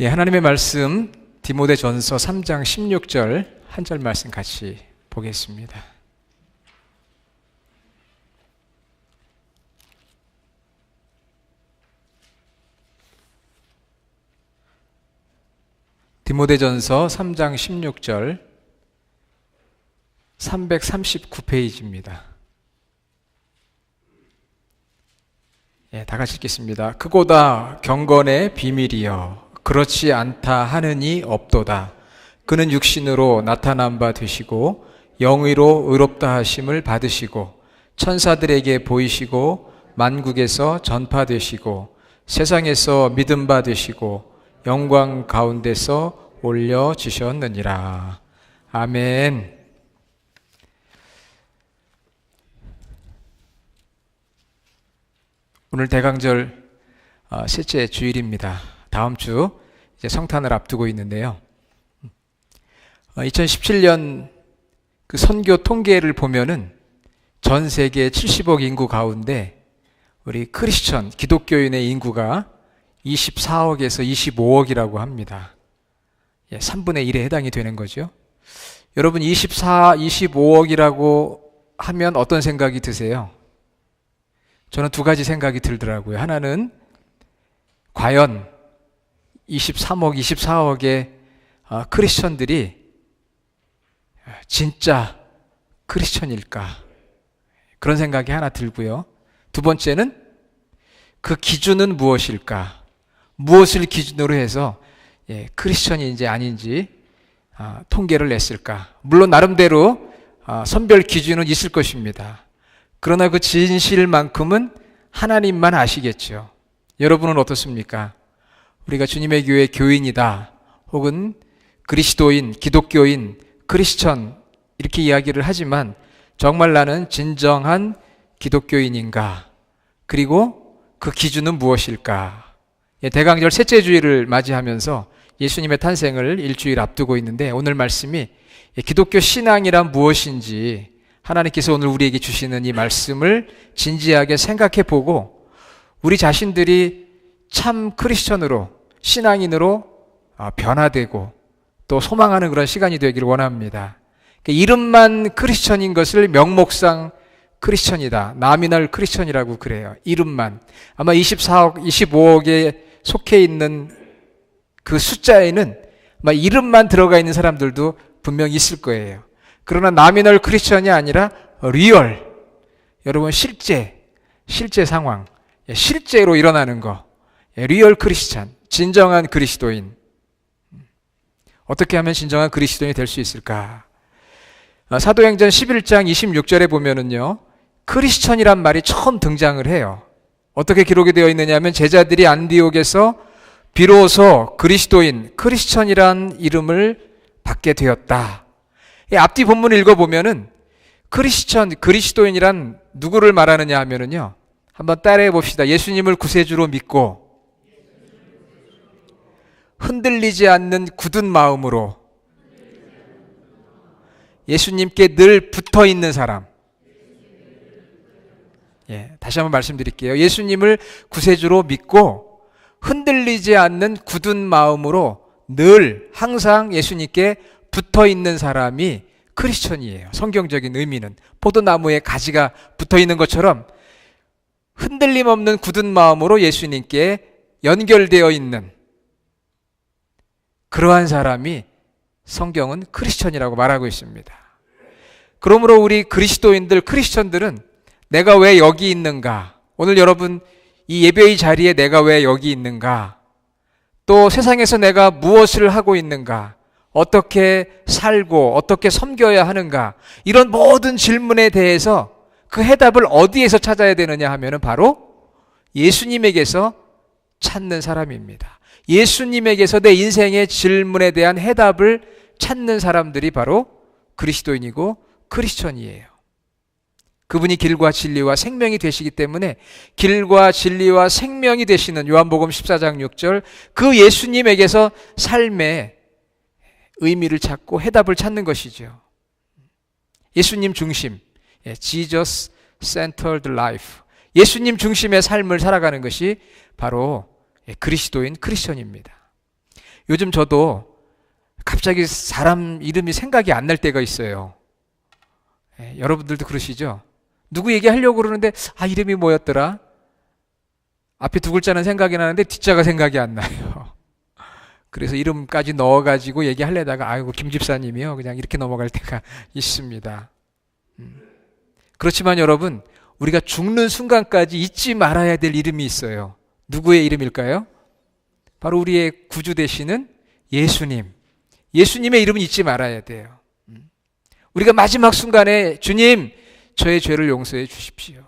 하나님의 말씀 디모데전서 3장 16절 한 절 말씀 같이 보겠습니다. 디모데전서 3장 16절 339페이지입니다. 다 같이 읽겠습니다. 크고다 경건의 비밀이여 그렇지 않다 하느니 없도다. 그는 육신으로 나타난 바 되시고 영의로 의롭다 하심을 받으시고 천사들에게 보이시고 만국에서 전파되시고 세상에서 믿음 바 되시고 영광 가운데서 올려주셨느니라. 아멘. 오늘 대강절 셋째 주일입니다. 다음 주 이제 성탄을 앞두고 있는데요. 2017년 그 선교 통계를 보면은 전 세계 70억 인구 가운데 우리 크리스천 기독교인의 인구가 24억에서 25억이라고 합니다. 3분의 1에 해당이 되는 거죠. 여러분 25억이라고 하면 어떤 생각이 드세요? 저는 두 가지 생각이 들더라고요. 하나는 과연 23억, 24억의 크리스천들이 진짜 크리스천일까? 그런 생각이 하나 들고요. 두 번째는 그 기준은 무엇일까? 무엇을 기준으로 해서 크리스천인지 아닌지 통계를 냈을까? 물론 나름대로 선별 기준은 있을 것입니다. 그러나 그 진실만큼은 하나님만 아시겠죠. 여러분은 어떻습니까? 우리가 주님의 교회 교인이다 혹은 그리스도인, 기독교인, 크리스천 이렇게 이야기를 하지만 정말 나는 진정한 기독교인인가? 그리고 그 기준은 무엇일까? 대강절 셋째 주일을 맞이하면서 예수님의 탄생을 일주일 앞두고 있는데 오늘 말씀이 기독교 신앙이란 무엇인지 하나님께서 오늘 우리에게 주시는 이 말씀을 진지하게 생각해 보고 우리 자신들이 참 크리스천으로 신앙인으로 변화되고 또 소망하는 그런 시간이 되기를 원합니다. 이름만 크리스천인 것을 명목상 크리스천이다. 나미널 크리스천이라고 그래요. 이름만. 아마 24억, 25억에 속해 있는 그 숫자에는 아마 이름만 들어가 있는 사람들도 분명히 있을 거예요. 그러나 나미널 크리스천이 아니라 리얼. 여러분 실제 상황. 실제로 일어나는 거. 리얼 크리스천. 진정한 그리스도인. 어떻게 하면 진정한 그리스도인이 될 수 있을까? 사도행전 11장 26절에 보면은요, 크리스천이란 말이 처음 등장을 해요. 어떻게 기록이 되어 있느냐면 제자들이 안디옥에서 비로소 그리스도인, 크리스천이란 이름을 받게 되었다. 앞뒤 본문을 읽어보면은 크리스천, 그리스도인이란 누구를 말하느냐 하면은요, 한번 따라해 봅시다. 예수님을 구세주로 믿고 흔들리지 않는 굳은 마음으로 예수님께 늘 붙어 있는 사람. 다시 한번 말씀드릴게요. 예수님을 구세주로 믿고 흔들리지 않는 굳은 마음으로 늘 항상 예수님께 붙어 있는 사람이 크리스천이에요. 성경적인 의미는 포도나무에 가지가 붙어 있는 것처럼 흔들림 없는 굳은 마음으로 예수님께 연결되어 있는 그러한 사람이 성경은 크리스천이라고 말하고 있습니다. 그러므로 우리 그리스도인들, 크리스천들은 내가 왜 여기 있는가? 오늘 여러분 이 예배의 자리에 내가 왜 여기 있는가? 또 세상에서 내가 무엇을 하고 있는가? 어떻게 살고 어떻게 섬겨야 하는가? 이런 모든 질문에 대해서 그 해답을 어디에서 찾아야 되느냐 하면은 바로 예수님에게서 찾는 사람입니다. 예수님에게서 내 인생의 질문에 대한 해답을 찾는 사람들이 바로 그리스도인이고 크리스천이에요. 그분이 길과 진리와 생명이 되시기 때문에 길과 진리와 생명이 되시는 요한복음 14장 6절 그 예수님에게서 삶의 의미를 찾고 해답을 찾는 것이죠. 예수님 중심, Jesus centered life. 예수님 중심의 삶을 살아가는 것이 바로 그리스도인 크리스천입니다. 요즘 저도 갑자기 사람 이름이 생각이 안 날 때가 있어요. 여러분들도 그러시죠? 누구 얘기하려고 그러는데 이름이 뭐였더라? 앞에 두 글자는 생각이 나는데 뒷자가 생각이 안 나요. 그래서 이름까지 넣어가지고 얘기하려다가 아이고 김 집사님이요 그냥 이렇게 넘어갈 때가 있습니다. 그렇지만 여러분, 우리가 죽는 순간까지 잊지 말아야 될 이름이 있어요. 누구의 이름일까요? 바로 우리의 구주 되시는 예수님. 예수님의 이름은 잊지 말아야 돼요. 우리가 마지막 순간에 주님, 저의 죄를 용서해 주십시오.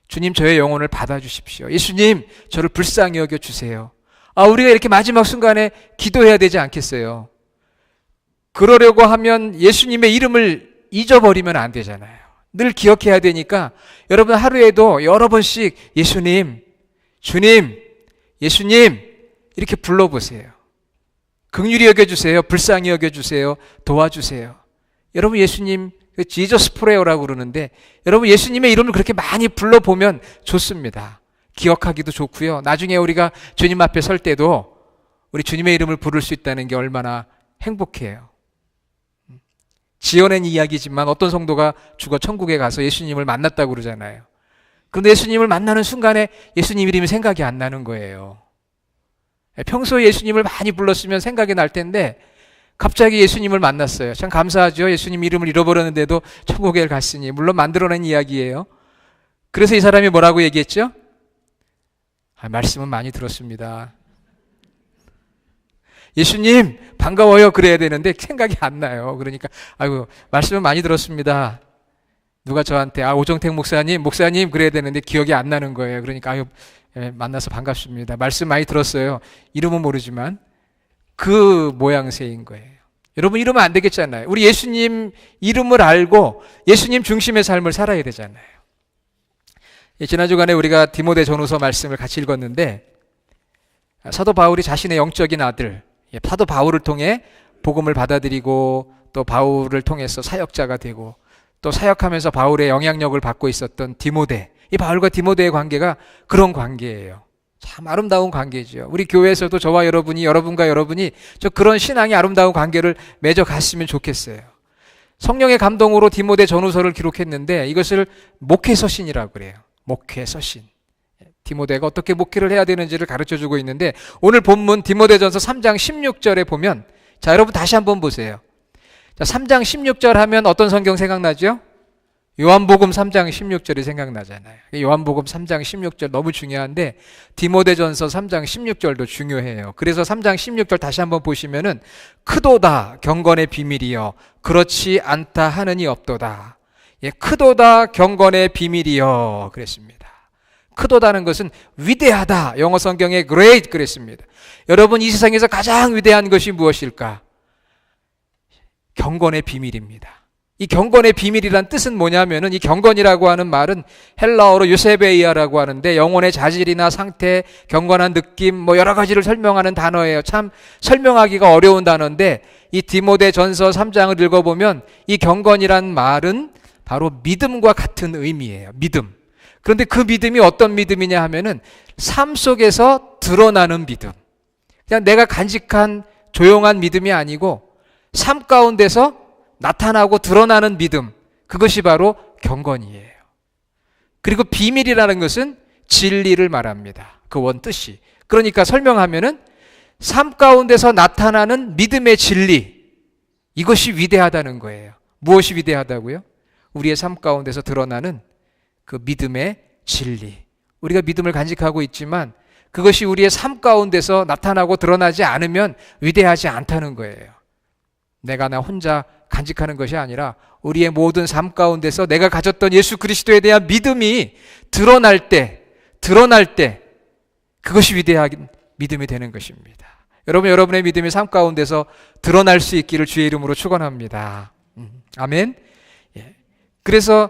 주님, 저의 영혼을 받아주십시오. 예수님, 저를 불쌍히 여겨주세요. 우리가 이렇게 마지막 순간에 기도해야 되지 않겠어요? 그러려고 하면 예수님의 이름을 잊어버리면 안 되잖아요. 늘 기억해야 되니까 여러분 하루에도 여러 번씩 예수님, 주님, 예수님 이렇게 불러보세요. 긍휼히 여겨주세요. 불쌍히 여겨주세요. 도와주세요. 여러분 예수님, 지저스 프레어라고 그러는데 여러분 예수님의 이름을 그렇게 많이 불러보면 좋습니다. 기억하기도 좋고요. 나중에 우리가 주님 앞에 설 때도 우리 주님의 이름을 부를 수 있다는 게 얼마나 행복해요. 지어낸 이야기지만 어떤 성도가 죽어 천국에 가서 예수님을 만났다고 그러잖아요. 그런데 예수님을 만나는 순간에 예수님 이름이 생각이 안 나는 거예요. 평소에 예수님을 많이 불렀으면 생각이 날 텐데 갑자기 예수님을 만났어요. 참 감사하죠. 예수님 이름을 잃어버렸는데도 천국에 갔으니. 물론 만들어낸 이야기예요. 그래서 이 사람이 뭐라고 얘기했죠? 말씀은 많이 들었습니다. 예수님 반가워요 그래야 되는데 생각이 안 나요. 그러니까 아이고 말씀은 많이 들었습니다. 누가 저한테 오정택 목사님 그래야 되는데 기억이 안 나는 거예요. 그러니까 만나서 반갑습니다. 말씀 많이 들었어요. 이름은 모르지만 그 모양새인 거예요. 여러분 이러면 안 되겠잖아요. 우리 예수님 이름을 알고 예수님 중심의 삶을 살아야 되잖아요. 지난 주간에 우리가 디모데 전후서 말씀을 같이 읽었는데 사도 바울이 자신의 영적인 아들 사도 바울을 통해 복음을 받아들이고 또 바울을 통해서 사역자가 되고 또 사역하면서 바울의 영향력을 받고 있었던 디모데, 이 바울과 디모데의 관계가 그런 관계예요. 참 아름다운 관계죠. 우리 교회에서도 저와 여러분이, 여러분과 여러분이 저 그런 신앙이 아름다운 관계를 맺어갔으면 좋겠어요. 성령의 감동으로 디모데 전후서를 기록했는데 이것을 목회서신이라고 그래요. 목회서신. 디모데가 어떻게 목회를 해야 되는지를 가르쳐주고 있는데 오늘 본문 디모데전서 3장 16절에 보면 자 여러분 다시 한번 보세요. 자 3장 16절 하면 어떤 성경 생각나죠? 요한복음 3장 16절이 생각나잖아요. 요한복음 3장 16절 너무 중요한데 디모데전서 3장 16절도 중요해요. 그래서 3장 16절 다시 한번 보시면은 크도다 경건의 비밀이여 그렇지 않다 하느니 없도다. 크도다 경건의 비밀이여 그랬습니다. 크도다는 것은 위대하다. 영어 성경에 great 그랬습니다. 여러분 이 세상에서 가장 위대한 것이 무엇일까? 경건의 비밀입니다. 이 경건의 비밀이란 뜻은 뭐냐면은 이 경건이라고 하는 말은 헬라어로 유세베이아라고 하는데 영혼의 자질이나 상태, 경건한 느낌 여러 가지를 설명하는 단어예요. 참 설명하기가 어려운 단어인데 이 디모데 전서 3장을 읽어보면 이 경건이란 말은 바로 믿음과 같은 의미예요. 믿음. 그런데 그 믿음이 어떤 믿음이냐 하면은 삶 속에서 드러나는 믿음. 그냥 내가 간직한 조용한 믿음이 아니고 삶 가운데서 나타나고 드러나는 믿음. 그것이 바로 경건이에요. 그리고 비밀이라는 것은 진리를 말합니다. 그 원뜻이. 그러니까 설명하면은 삶 가운데서 나타나는 믿음의 진리. 이것이 위대하다는 거예요. 무엇이 위대하다고요? 우리의 삶 가운데서 드러나는 그 믿음의 진리. 우리가 믿음을 간직하고 있지만 그것이 우리의 삶 가운데서 나타나고 드러나지 않으면 위대하지 않다는 거예요. 내가 나 혼자 간직하는 것이 아니라 우리의 모든 삶 가운데서 내가 가졌던 예수 그리스도에 대한 믿음이 드러날 때 그것이 위대한 믿음이 되는 것입니다. 여러분의 믿음이 삶 가운데서 드러날 수 있기를 주의 이름으로 축원합니다. 아멘. 그래서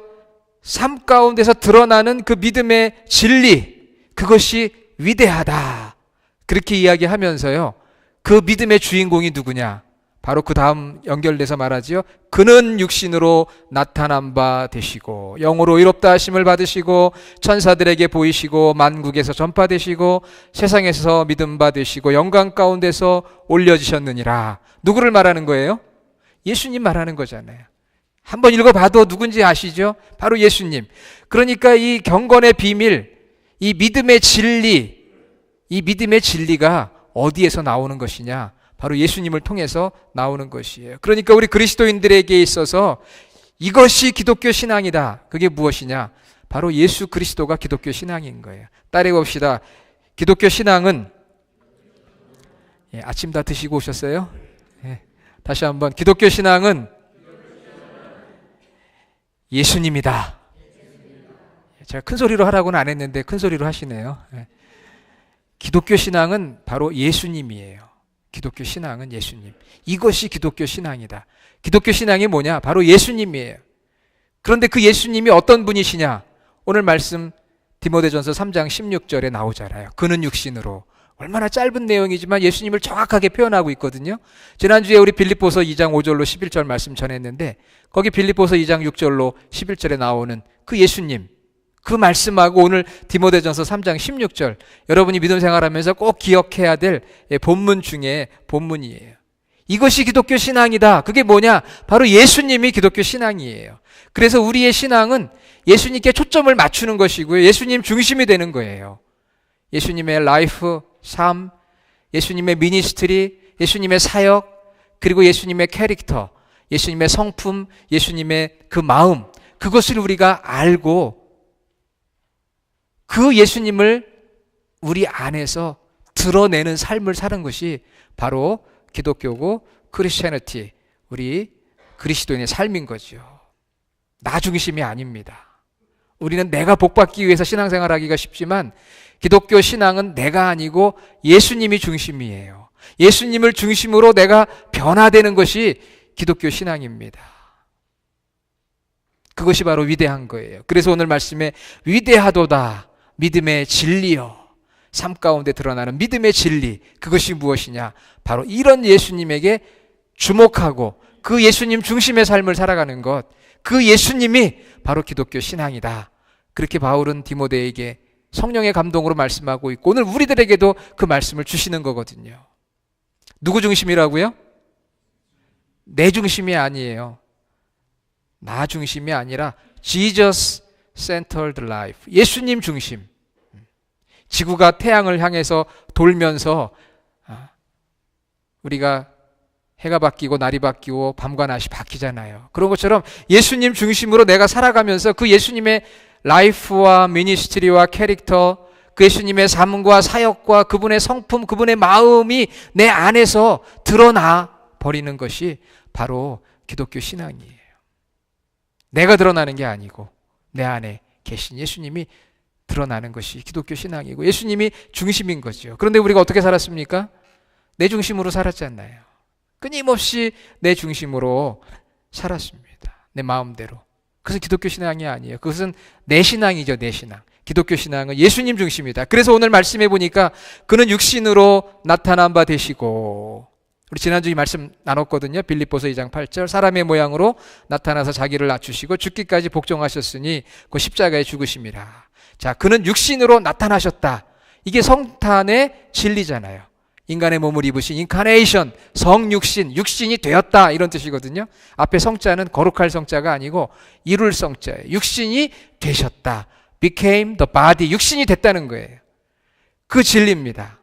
삶 가운데서 드러나는 그 믿음의 진리, 그것이 위대하다. 그렇게 이야기하면서요. 그 믿음의 주인공이 누구냐? 바로 그 다음 연결돼서 말하지요. 그는 육신으로 나타난 바 되시고 영으로 의롭다 하심을 받으시고 천사들에게 보이시고 만국에서 전파되시고 세상에서 믿음 바 되시고 영광 가운데서 올려지셨느니라. 누구를 말하는 거예요? 예수님 말하는 거잖아요. 한번 읽어봐도 누군지 아시죠? 바로 예수님. 그러니까 이 경건의 비밀, 이 믿음의 진리, 이 믿음의 진리가 어디에서 나오는 것이냐? 바로 예수님을 통해서 나오는 것이에요. 그러니까 우리 그리스도인들에게 있어서 이것이 기독교 신앙이다. 그게 무엇이냐? 바로 예수 그리스도가 기독교 신앙인 거예요. 따라해 봅시다. 기독교 신앙은 아침 다 드시고 오셨어요? 다시 한번 기독교 신앙은 예수님이다. 제가 큰 소리로 하라고는 안 했는데 큰 소리로 하시네요. 기독교 신앙은 바로 예수님이에요. 기독교 신앙은 예수님. 이것이 기독교 신앙이다. 기독교 신앙이 뭐냐? 바로 예수님이에요. 그런데 그 예수님이 어떤 분이시냐? 오늘 말씀 디모데전서 3장 16절에 나오잖아요. 그는 육신으로. 얼마나 짧은 내용이지만 예수님을 정확하게 표현하고 있거든요. 지난주에 우리 빌립보서 2장 5절로 11절 말씀 전했는데 거기 빌립보서 2장 6절로 11절에 나오는 그 예수님, 그 말씀하고 오늘 디모데전서 3장 16절 여러분이 믿음 생활하면서 꼭 기억해야 될 본문 중에 본문이에요. 이것이 기독교 신앙이다. 그게 뭐냐? 바로 예수님이 기독교 신앙이에요. 그래서 우리의 신앙은 예수님께 초점을 맞추는 것이고요. 예수님 중심이 되는 거예요. 예수님의 라이프, 삶, 예수님의 미니스트리, 예수님의 사역, 그리고 예수님의 캐릭터, 예수님의 성품, 예수님의 그 마음, 그것을 우리가 알고 그 예수님을 우리 안에서 드러내는 삶을 사는 것이 바로 기독교고 크리스천리티, 우리 그리스도인의 삶인 거죠. 나 중심이 아닙니다. 우리는 내가 복받기 위해서 신앙생활하기가 쉽지만 기독교 신앙은 내가 아니고 예수님이 중심이에요. 예수님을 중심으로 내가 변화되는 것이 기독교 신앙입니다. 그것이 바로 위대한 거예요. 그래서 오늘 말씀에 위대하도다 믿음의 진리요. 삶 가운데 드러나는 믿음의 진리. 그것이 무엇이냐? 바로 이런 예수님에게 주목하고 그 예수님 중심의 삶을 살아가는 것. 그 예수님이 바로 기독교 신앙이다. 그렇게 바울은 디모데에게 성령의 감동으로 말씀하고 있고 오늘 우리들에게도 그 말씀을 주시는 거거든요. 누구 중심이라고요? 내 중심이 아니에요. 나 중심이 아니라 Jesus centered life. 예수님 중심. 지구가 태양을 향해서 돌면서 우리가 해가 바뀌고 날이 바뀌고 밤과 낮이 바뀌잖아요. 그런 것처럼 예수님 중심으로 내가 살아가면서 그 예수님의 라이프와 미니스트리와 캐릭터, 그 예수님의 삶과 사역과 그분의 성품, 그분의 마음이 내 안에서 드러나 버리는 것이 바로 기독교 신앙이에요. 내가 드러나는 게 아니고 내 안에 계신 예수님이 드러나는 것이 기독교 신앙이고 예수님이 중심인 거죠. 그런데 우리가 어떻게 살았습니까? 내 중심으로 살았잖아요. 끊임없이 내 중심으로 살았습니다. 내 마음대로. 그것은 기독교 신앙이 아니에요. 그것은 내 신앙이죠. 내 신앙. 기독교 신앙은 예수님 중심이다. 그래서 오늘 말씀해 보니까 그는 육신으로 나타난 바 되시고, 우리 지난주에 말씀 나눴거든요. 빌립보서 2장 8절 사람의 모양으로 나타나서 자기를 낮추시고 죽기까지 복종하셨으니 그 십자가에 죽으심이라. 자, 그는 육신으로 나타나셨다. 이게 성탄의 진리잖아요. 인간의 몸을 입으신 인카네이션, 성육신, 육신이 되었다 이런 뜻이거든요. 앞에 성자는 거룩할 성자가 아니고 이룰 성자예요. 육신이 되셨다. became the body, 육신이 됐다는 거예요. 그 진리입니다.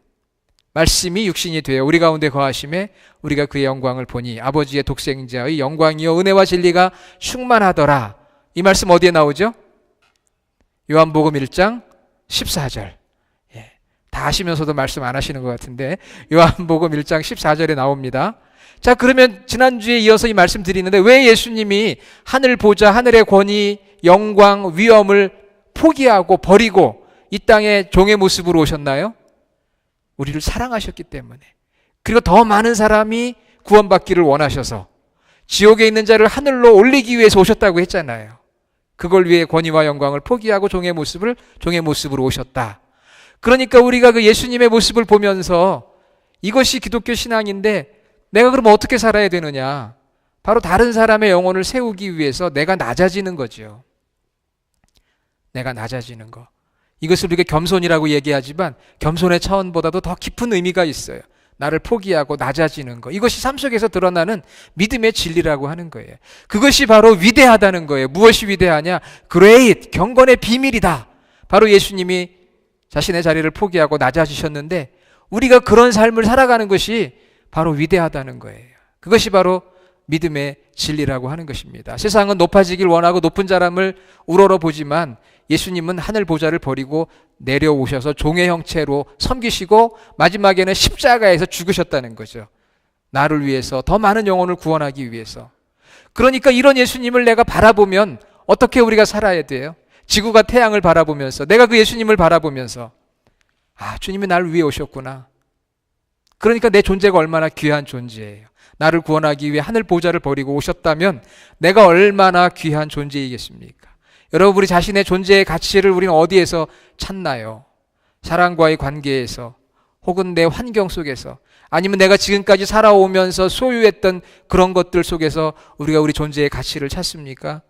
말씀이 육신이 되어 우리 가운데 거하심에 우리가 그의 영광을 보니 아버지의 독생자의 영광이요 은혜와 진리가 충만하더라. 이 말씀 어디에 나오죠? 요한복음 1장 14절. 다 아시면서도 말씀 안 하시는 것 같은데 요한복음 1장 14절에 나옵니다. 자, 그러면 지난주에 이어서 이 말씀 드리는데 왜 예수님이 하늘 보좌, 하늘의 권위, 영광, 위엄을 포기하고 버리고 이 땅에 종의 모습으로 오셨나요? 우리를 사랑하셨기 때문에. 그리고 더 많은 사람이 구원받기를 원하셔서 지옥에 있는 자를 하늘로 올리기 위해서 오셨다고 했잖아요. 그걸 위해 권위와 영광을 포기하고 종의 모습으로 오셨다. 그러니까 우리가 그 예수님의 모습을 보면서 이것이 기독교 신앙인데 내가 그럼 어떻게 살아야 되느냐? 바로 다른 사람의 영혼을 세우기 위해서 내가 낮아지는 거죠. 내가 낮아지는 거. 이것을 우리가 겸손이라고 얘기하지만 겸손의 차원보다도 더 깊은 의미가 있어요. 나를 포기하고 낮아지는 거. 이것이 삶 속에서 드러나는 믿음의 진리라고 하는 거예요. 그것이 바로 위대하다는 거예요. 무엇이 위대하냐? Great, 경건의 비밀이다. 바로 예수님이 자신의 자리를 포기하고 낮아지셨는데 우리가 그런 삶을 살아가는 것이 바로 위대하다는 거예요. 그것이 바로 믿음의 진리라고 하는 것입니다. 세상은 높아지길 원하고 높은 사람을 우러러 보지만 예수님은 하늘 보좌를 버리고 내려오셔서 종의 형체로 섬기시고 마지막에는 십자가에서 죽으셨다는 거죠. 나를 위해서, 더 많은 영혼을 구원하기 위해서. 그러니까 이런 예수님을 내가 바라보면 어떻게 우리가 살아야 돼요? 지구가 태양을 바라보면서, 내가 그 예수님을 바라보면서, 아, 주님이 나를 위해 오셨구나. 그러니까 내 존재가 얼마나 귀한 존재예요. 나를 구원하기 위해 하늘 보좌를 버리고 오셨다면 내가 얼마나 귀한 존재이겠습니까? 여러분, 우리 자신의 존재의 가치를 우리는 어디에서 찾나요? 사람과의 관계에서, 혹은 내 환경 속에서, 아니면 내가 지금까지 살아오면서 소유했던 그런 것들 속에서 우리가 우리 존재의 가치를 찾습니까?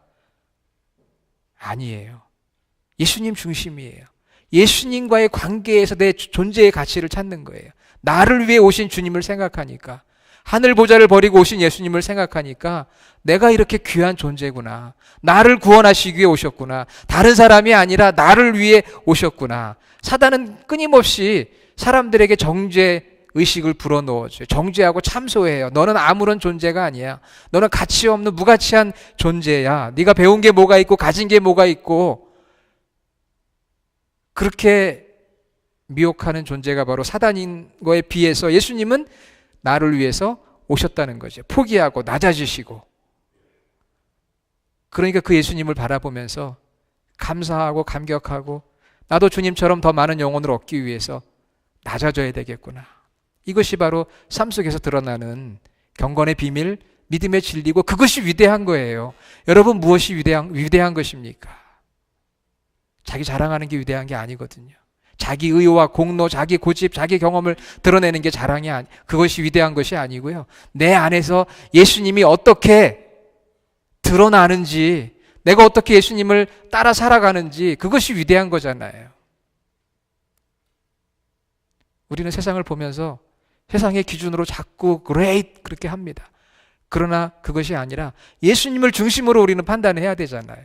아니에요. 예수님 중심이에요. 예수님과의 관계에서 내 존재의 가치를 찾는 거예요. 나를 위해 오신 주님을 생각하니까, 하늘 보좌를 버리고 오신 예수님을 생각하니까 내가 이렇게 귀한 존재구나. 나를 구원하시기 위해 오셨구나. 다른 사람이 아니라 나를 위해 오셨구나. 사단은 끊임없이 사람들에게 정죄 의식을 불어넣어줘요. 정죄하고 참소해요. 너는 아무런 존재가 아니야. 너는 가치 없는 무가치한 존재야. 네가 배운 게 뭐가 있고 가진 게 뭐가 있고. 그렇게 미혹하는 존재가 바로 사단인 거에 비해서 예수님은 나를 위해서 오셨다는 거죠. 포기하고 낮아지시고. 그러니까 그 예수님을 바라보면서 감사하고 감격하고 나도 주님처럼 더 많은 영혼을 얻기 위해서 낮아져야 되겠구나. 이것이 바로 삶 속에서 드러나는 경건의 비밀, 믿음의 진리고 그것이 위대한 거예요. 여러분, 무엇이 위대한 것입니까? 자기 자랑하는 게 위대한 게 아니거든요. 자기 의와 공로, 자기 고집, 자기 경험을 드러내는 게 자랑이 그것이 위대한 것이 아니고요. 내 안에서 예수님이 어떻게 드러나는지, 내가 어떻게 예수님을 따라 살아가는지, 그것이 위대한 거잖아요. 우리는 세상을 보면서 세상의 기준으로 자꾸 great 그렇게 합니다. 그러나 그것이 아니라 예수님을 중심으로 우리는 판단을 해야 되잖아요.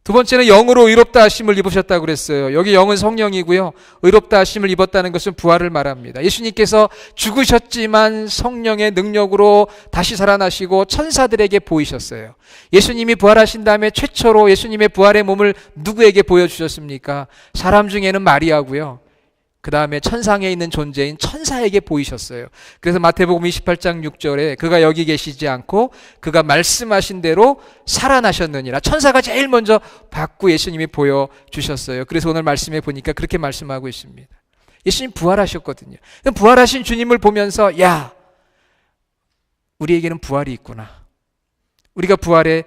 두 번째는 영으로 의롭다 하심을 입으셨다고 그랬어요. 여기 영은 성령이고요. 의롭다 하심을 입었다는 것은 부활을 말합니다. 예수님께서 죽으셨지만 성령의 능력으로 다시 살아나시고 천사들에게 보이셨어요. 예수님이 부활하신 다음에 최초로 예수님의 부활의 몸을 누구에게 보여주셨습니까? 사람 중에는 마리아고요. 그 다음에 천상에 있는 존재인 천사에게 보이셨어요. 그래서 마태복음 28장 6절에 그가 여기 계시지 않고 그가 말씀하신 대로 살아나셨느니라. 천사가 제일 먼저 받고 예수님이 보여주셨어요. 그래서 오늘 말씀에 보니까 그렇게 말씀하고 있습니다. 예수님 부활하셨거든요. 부활하신 주님을 보면서 야, 우리에게는 부활이 있구나. 우리가 부활의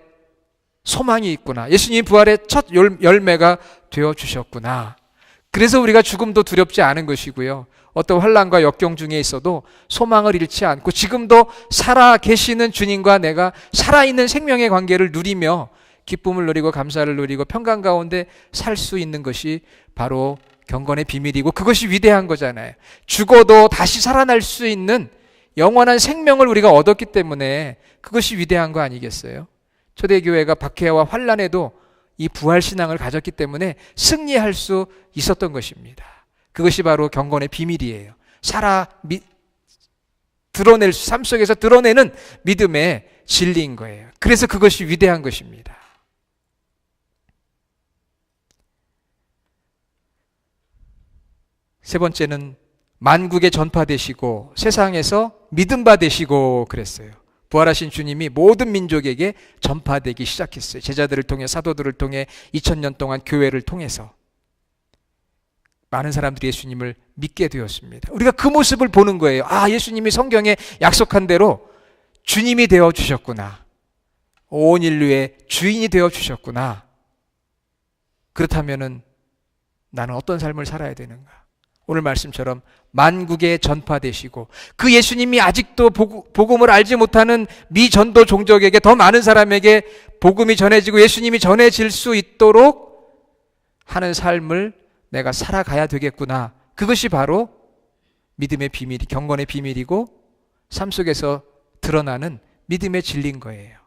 소망이 있구나. 예수님이 부활의 첫 열매가 되어주셨구나. 그래서 우리가 죽음도 두렵지 않은 것이고요. 어떤 환난과 역경 중에 있어도 소망을 잃지 않고 지금도 살아 계시는 주님과 내가 살아있는 생명의 관계를 누리며 기쁨을 누리고 감사를 누리고 평강 가운데 살 수 있는 것이 바로 경건의 비밀이고 그것이 위대한 거잖아요. 죽어도 다시 살아날 수 있는 영원한 생명을 우리가 얻었기 때문에 그것이 위대한 거 아니겠어요? 초대교회가 박해와 환난에도 이 부활신앙을 가졌기 때문에 승리할 수 있었던 것입니다. 그것이 바로 경건의 비밀이에요. 드러낼 삶 속에서 드러내는 믿음의 진리인 거예요. 그래서 그것이 위대한 것입니다. 세 번째는 만국에 전파되시고 세상에서 믿음바 되시고 그랬어요. 부활하신 주님이 모든 민족에게 전파되기 시작했어요. 제자들을 통해, 사도들을 통해, 2000년 동안 교회를 통해서 많은 사람들이 예수님을 믿게 되었습니다. 우리가 그 모습을 보는 거예요. 아, 예수님이 성경에 약속한 대로 주님이 되어주셨구나. 온 인류의 주인이 되어주셨구나. 그렇다면은 나는 어떤 삶을 살아야 되는가? 오늘 말씀처럼 만국에 전파되시고 그 예수님이 아직도 복음을 알지 못하는 미전도 종족에게 더 많은 사람에게 복음이 전해지고 예수님이 전해질 수 있도록 하는 삶을 내가 살아가야 되겠구나. 그것이 바로 믿음의 비밀, 경건의 비밀이고 삶 속에서 드러나는 믿음의 진리인 거예요.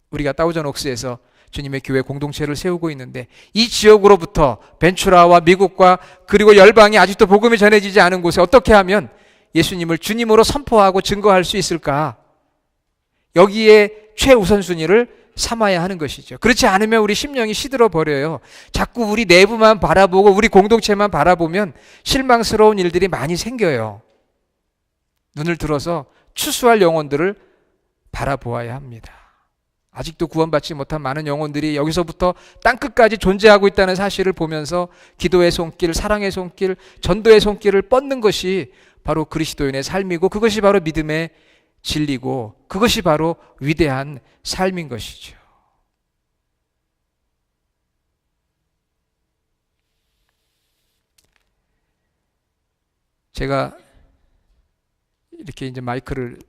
우리가 다우전 옥스에서 주님의 교회 공동체를 세우고 있는데 이 지역으로부터 벤추라와 미국과 그리고 열방이 아직도 복음이 전해지지 않은 곳에 어떻게 하면 예수님을 주님으로 선포하고 증거할 수 있을까? 여기에 최우선순위를 삼아야 하는 것이죠. 그렇지 않으면 우리 심령이 시들어 버려요. 자꾸 우리 내부만 바라보고 우리 공동체만 바라보면 실망스러운 일들이 많이 생겨요. 눈을 들어서 추수할 영혼들을 바라보아야 합니다. 아직도 구원받지 못한 많은 영혼들이 여기서부터 땅끝까지 존재하고 있다는 사실을 보면서 기도의 손길, 사랑의 손길, 전도의 손길을 뻗는 것이 바로 그리스도인의 삶이고 그것이 바로 믿음의 진리고 그것이 바로 위대한 삶인 것이죠. 제가 이렇게 이제 마이크를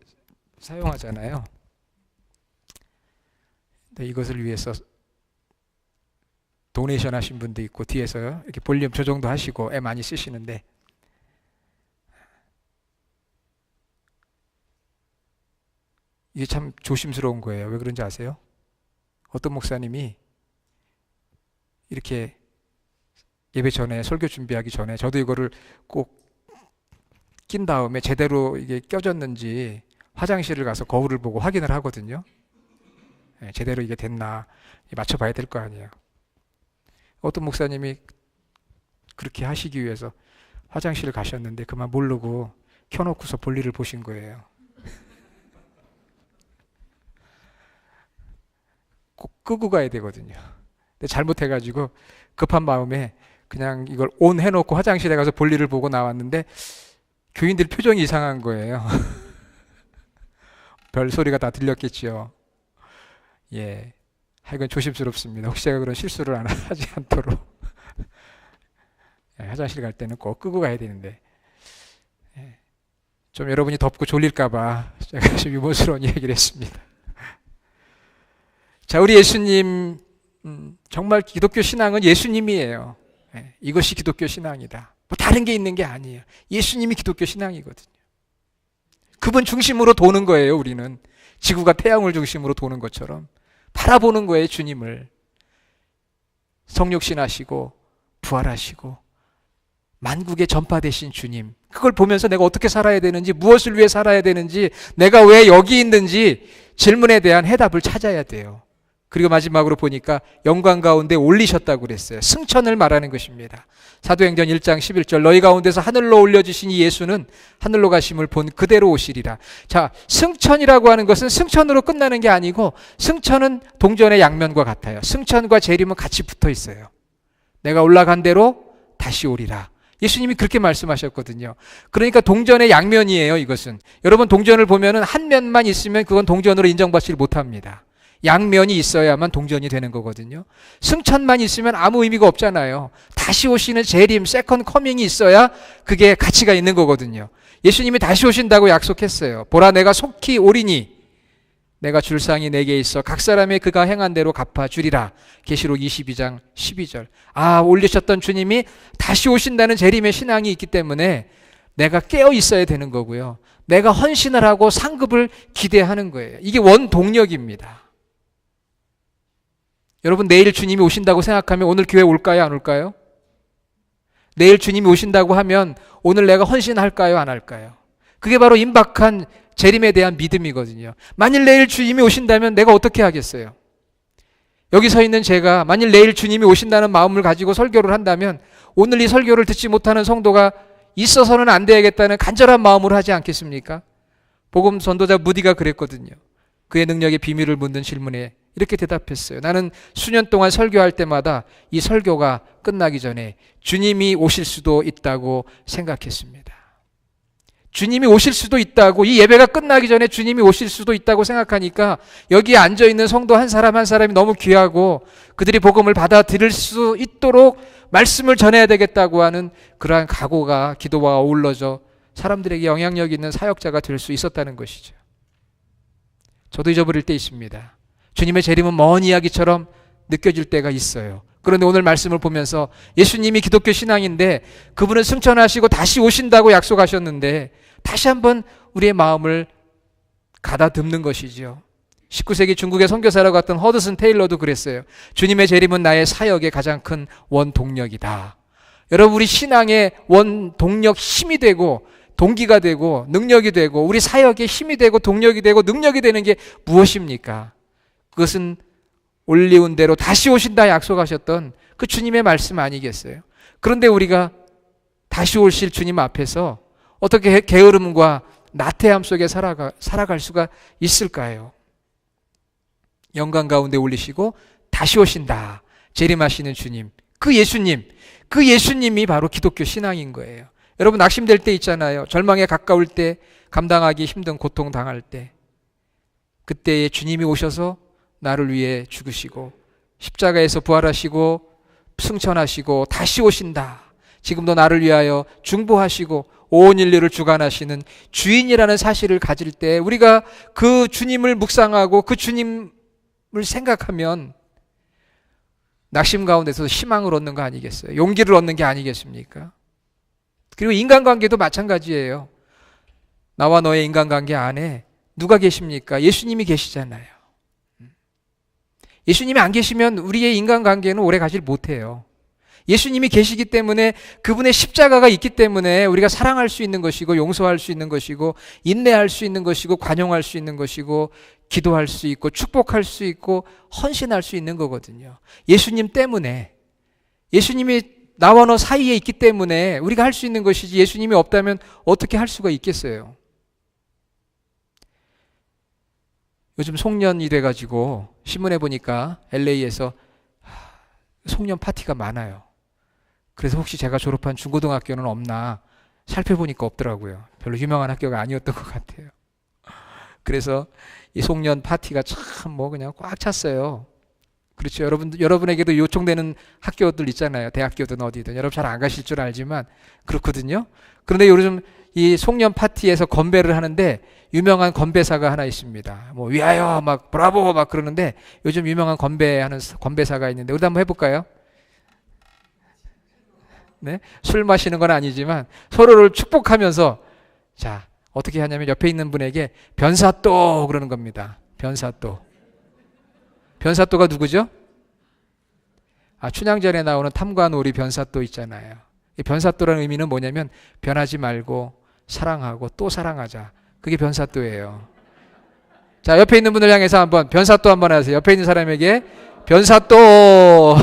사용하잖아요. 이것을 위해서 도네이션 하신 분도 있고 뒤에서요 이렇게 볼륨 조정도 하시고 애 많이 쓰시는데 이게 참 조심스러운 거예요. 왜 그런지 아세요? 어떤 목사님이 이렇게 예배 전에 설교 준비하기 전에 저도 이거를 꼭 낀 다음에 제대로 이게 껴졌는지 화장실을 가서 거울을 보고 확인을 하거든요. 제대로 이게 됐나 맞춰봐야 될 거 아니에요. 어떤 목사님이 그렇게 하시기 위해서 화장실을 가셨는데 그만 모르고 켜놓고서 볼일을 보신 거예요. 꼭 끄고 가야 되거든요. 근데 잘못해가지고 급한 마음에 그냥 이걸 온 해놓고 화장실에 가서 볼일을 보고 나왔는데 교인들 표정이 이상한 거예요. 별 소리가 다 들렸겠죠. 예, 하여간 조심스럽습니다. 혹시 제가 그런 실수를 하지 않도록 화장실 갈 때는 꼭 끄고 가야 되는데 좀 여러분이 덥고 졸릴까봐 제가 좀 유머스러운 이야기를 했습니다. 자, 우리 예수님 정말 기독교 신앙은 예수님이에요. 이것이 기독교 신앙이다. 뭐 다른 게 있는 게 아니에요. 예수님이 기독교 신앙이거든요. 그분 중심으로 도는 거예요. 우리는 지구가 태양을 중심으로 도는 것처럼 바라보는 거예요. 주님을 성육신하시고 부활하시고 만국에 전파되신 주님, 그걸 보면서 내가 어떻게 살아야 되는지, 무엇을 위해 살아야 되는지, 내가 왜 여기 있는지 질문에 대한 해답을 찾아야 돼요. 그리고 마지막으로 보니까 영광 가운데 올리셨다고 그랬어요. 승천을 말하는 것입니다. 사도행전 1장 11절 너희 가운데서 하늘로 올려주신 이 예수는 하늘로 가심을 본 그대로 오시리라. 자, 승천이라고 하는 것은 승천으로 끝나는 게 아니고 승천은 동전의 양면과 같아요. 승천과 재림은 같이 붙어 있어요. 내가 올라간 대로 다시 오리라. 예수님이 그렇게 말씀하셨거든요. 그러니까 동전의 양면이에요. 이것은 여러분 동전을 보면은 한 면만 있으면 그건 동전으로 인정받지 못합니다. 양면이 있어야만 동전이 되는 거거든요. 승천만 있으면 아무 의미가 없잖아요. 다시 오시는 재림, 세컨 커밍이 있어야 그게 가치가 있는 거거든요. 예수님이 다시 오신다고 약속했어요. 보라 내가 속히 오리니 내가 줄 상이 내게 있어 각 사람의 그가 행한 대로 갚아주리라. 계시록 22장 12절. 아, 올리셨던 주님이 다시 오신다는 재림의 신앙이 있기 때문에 내가 깨어 있어야 되는 거고요. 내가 헌신을 하고 상급을 기대하는 거예요. 이게 원동력입니다. 여러분 내일 주님이 오신다고 생각하면 오늘 교회 올까요? 안 올까요? 내일 주님이 오신다고 하면 오늘 내가 헌신할까요? 안 할까요? 그게 바로 임박한 재림에 대한 믿음이거든요. 만일 내일 주님이 오신다면 내가 어떻게 하겠어요? 여기 서 있는 제가 만일 내일 주님이 오신다는 마음을 가지고 설교를 한다면 오늘 이 설교를 듣지 못하는 성도가 있어서는 안 되겠다는 간절한 마음으로 하지 않겠습니까? 복음 전도자 무디가 그랬거든요. 그의 능력의 비밀을 묻는 질문에 이렇게 대답했어요. 나는 수년 동안 설교할 때마다 이 설교가 끝나기 전에 주님이 오실 수도 있다고 생각했습니다. 주님이 오실 수도 있다고, 이 예배가 끝나기 전에 주님이 오실 수도 있다고 생각하니까 여기에 앉아있는 성도 한 사람 한 사람이 너무 귀하고 그들이 복음을 받아들일 수 있도록 말씀을 전해야 되겠다고 하는 그러한 각오가 기도와 어우러져 사람들에게 영향력 있는 사역자가 될 수 있었다는 것이죠. 저도 잊어버릴 때 있습니다. 주님의 재림은 먼 이야기처럼 느껴질 때가 있어요. 그런데 오늘 말씀을 보면서 예수님이 기독교 신앙인데 그분은 승천하시고 다시 오신다고 약속하셨는데 다시 한번 우리의 마음을 가다듬는 것이죠. 19세기 중국의 선교사라고 갔던 허드슨 테일러도 그랬어요. 주님의 재림은 나의 사역의 가장 큰 원동력이다. 여러분, 우리 신앙의 원동력, 힘이 되고 동기가 되고 능력이 되고 우리 사역의 힘이 되고 동력이 되고 능력이 되는 게 무엇입니까? 그것은 올리운 대로 다시 오신다 약속하셨던 그 주님의 말씀 아니겠어요? 그런데 우리가 다시 오실 주님 앞에서 어떻게 게으름과 나태함 속에 살아갈 수가 있을까요? 영광 가운데 올리시고 다시 오신다 재림하시는 주님, 그 예수님이 바로 기독교 신앙인 거예요. 여러분, 낙심될 때 있잖아요. 절망에 가까울 때, 감당하기 힘든 고통 당할 때, 그때에 주님이 오셔서 나를 위해 죽으시고 십자가에서 부활하시고 승천하시고 다시 오신다. 지금도 나를 위하여 중보하시고 온 인류를 주관하시는 주인이라는 사실을 가질 때 우리가 그 주님을 묵상하고 그 주님을 생각하면 낙심 가운데서 희망을 얻는 거 아니겠어요? 용기를 얻는 게 아니겠습니까? 그리고 인간관계도 마찬가지예요. 나와 너의 인간관계 안에 누가 계십니까? 예수님이 계시잖아요. 예수님이 안 계시면 우리의 인간관계는 오래 가질 못해요. 예수님이 계시기 때문에, 그분의 십자가가 있기 때문에 우리가 사랑할 수 있는 것이고 용서할 수 있는 것이고 인내할 수 있는 것이고 관용할 수 있는 것이고 기도할 수 있고 축복할 수 있고 헌신할 수 있는 거거든요. 예수님 때문에, 예수님이 나와 너 사이에 있기 때문에 우리가 할 수 있는 것이지, 예수님이 없다면 어떻게 할 수가 있겠어요? 요즘 송년이 돼가지고 신문에 보니까 LA에서 송년 파티가 많아요. 그래서 혹시 제가 졸업한 중고등학교는 없나 살펴보니까 없더라고요. 별로 유명한 학교가 아니었던 것 같아요. 그래서 이 송년 파티가 참 그냥 꽉 찼어요. 그렇죠. 여러분에게도 요청되는 학교들 있잖아요. 대학교든 어디든. 여러분 잘 안 가실 줄 알지만 그렇거든요. 그런데 요즘 이 송년 파티에서 건배를 하는데 유명한 건배사가 하나 있습니다. 위하여 막 브라보 막 그러는데 요즘 유명한 건배하는 건배사가 있는데 우리도 한번 해볼까요? 네? 술 마시는 건 아니지만 서로를 축복하면서, 자, 어떻게 하냐면 옆에 있는 분에게 변사또 그러는 겁니다. 변사또. 변사또가 누구죠? 춘향전에 나오는 탐관오리 변사또 있잖아요. 이 변사또라는 의미는 뭐냐면 변하지 말고 사랑하고 또 사랑하자. 그게 변사또예요. 자, 옆에 있는 분을 향해서 한번 변사또 한번 하세요. 옆에 있는 사람에게 변사또.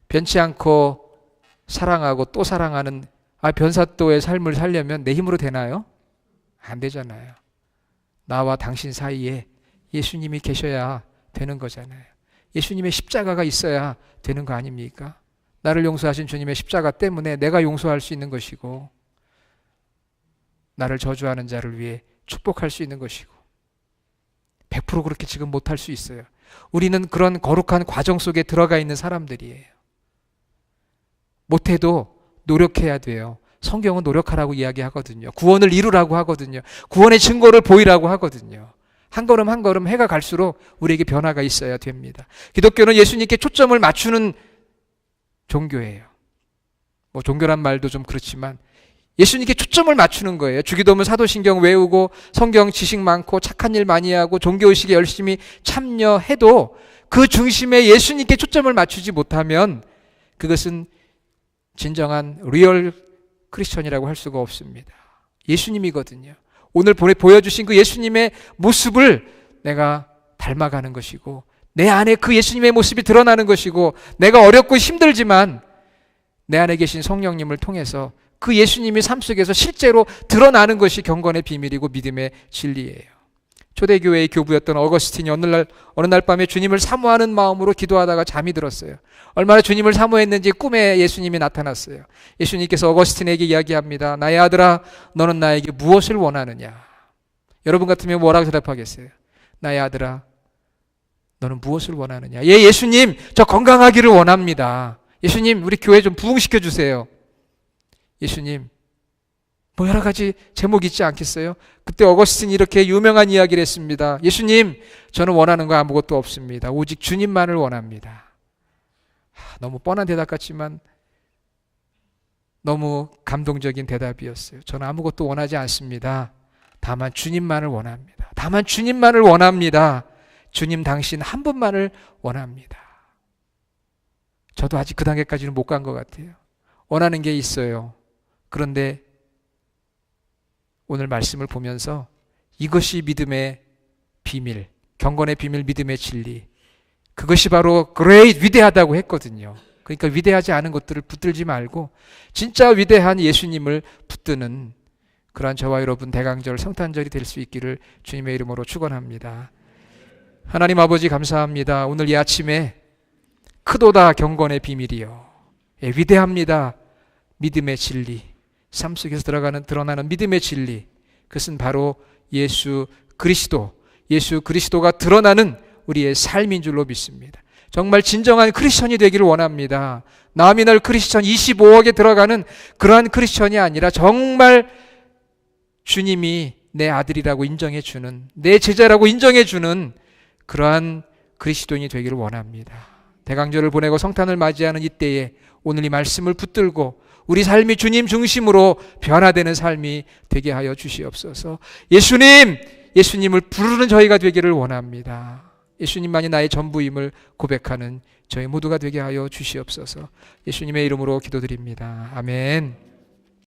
변치 않고 사랑하고 또 사랑하는 변사또의 삶을 살려면 내 힘으로 되나요? 안 되잖아요. 나와 당신 사이에 예수님이 계셔야 되는 거잖아요. 예수님의 십자가가 있어야 되는 거 아닙니까? 나를 용서하신 주님의 십자가 때문에 내가 용서할 수 있는 것이고, 나를 저주하는 자를 위해 축복할 수 있는 것이고, 100% 그렇게 지금 못할 수 있어요. 우리는 그런 거룩한 과정 속에 들어가 있는 사람들이에요. 못해도 노력해야 돼요. 성경은 노력하라고 이야기하거든요. 구원을 이루라고 하거든요. 구원의 증거를 보이라고 하거든요. 한 걸음 한 걸음 해가 갈수록 우리에게 변화가 있어야 됩니다. 기독교는 예수님께 초점을 맞추는 종교예요. 종교란 말도 좀 그렇지만 예수님께 초점을 맞추는 거예요. 주기도문 사도신경 외우고 성경 지식 많고 착한 일 많이 하고 종교의식에 열심히 참여해도 그 중심에 예수님께 초점을 맞추지 못하면 그것은 진정한 리얼 크리스천이라고 할 수가 없습니다. 예수님이거든요. 오늘 보여주신 그 예수님의 모습을 내가 닮아가는 것이고, 내 안에 그 예수님의 모습이 드러나는 것이고, 내가 어렵고 힘들지만 내 안에 계신 성령님을 통해서 그 예수님이 삶 속에서 실제로 드러나는 것이 경건의 비밀이고 믿음의 진리예요. 초대교회의 교부였던 어거스틴이 어느 날 밤에 주님을 사모하는 마음으로 기도하다가 잠이 들었어요. 얼마나 주님을 사모했는지 꿈에 예수님이 나타났어요. 예수님께서 어거스틴에게 이야기합니다. 나의 아들아, 너는 나에게 무엇을 원하느냐? 여러분 같으면 뭐라고 대답하겠어요? 나의 아들아, 너는 무엇을 원하느냐? 예, 예수님, 저 건강하기를 원합니다. 예수님, 우리 교회 좀 부흥시켜 주세요. 예수님, 뭐 여러 가지 제목 있지 않겠어요? 그때 어거스틴이 이렇게 유명한 이야기를 했습니다. 예수님, 저는 원하는 거 아무것도 없습니다. 오직 주님만을 원합니다. 너무 뻔한 대답 같지만 너무 감동적인 대답이었어요. 저는 아무것도 원하지 않습니다. 다만 주님만을 원합니다. 다만 주님만을 원합니다. 주님 당신 한 분만을 원합니다. 저도 아직 그 단계까지는 못 간 것 같아요. 원하는 게 있어요. 그런데 오늘 말씀을 보면서 이것이 믿음의 비밀, 경건의 비밀, 믿음의 진리, 그것이 바로 great, 위대하다고 했거든요. 그러니까 위대하지 않은 것들을 붙들지 말고 진짜 위대한 예수님을 붙드는 그러한 저와 여러분 대강절, 성탄절이 될 수 있기를 주님의 이름으로 축원합니다. 하나님 아버지 감사합니다. 오늘 이 아침에 크도다 경건의 비밀이요, 예, 위대합니다. 믿음의 진리, 삶 속에서 드러나는 믿음의 진리, 그것은 바로 예수 그리스도가 드러나는 우리의 삶인 줄로 믿습니다. 정말 진정한 크리스천이 되기를 원합니다. 나미널 크리스천 25억에 들어가는 그러한 크리스천이 아니라 정말 주님이 내 아들이라고 인정해주는, 내 제자라고 인정해주는 그러한 그리스도인이 되기를 원합니다. 대강절을 보내고 성탄을 맞이하는 이때에 오늘 이 말씀을 붙들고 우리 삶이 주님 중심으로 변화되는 삶이 되게 하여 주시옵소서. 예수님을 부르는 저희가 되기를 원합니다. 예수님만이 나의 전부임을 고백하는 저희 모두가 되게 하여 주시옵소서. 예수님의 이름으로 기도드립니다. 아멘.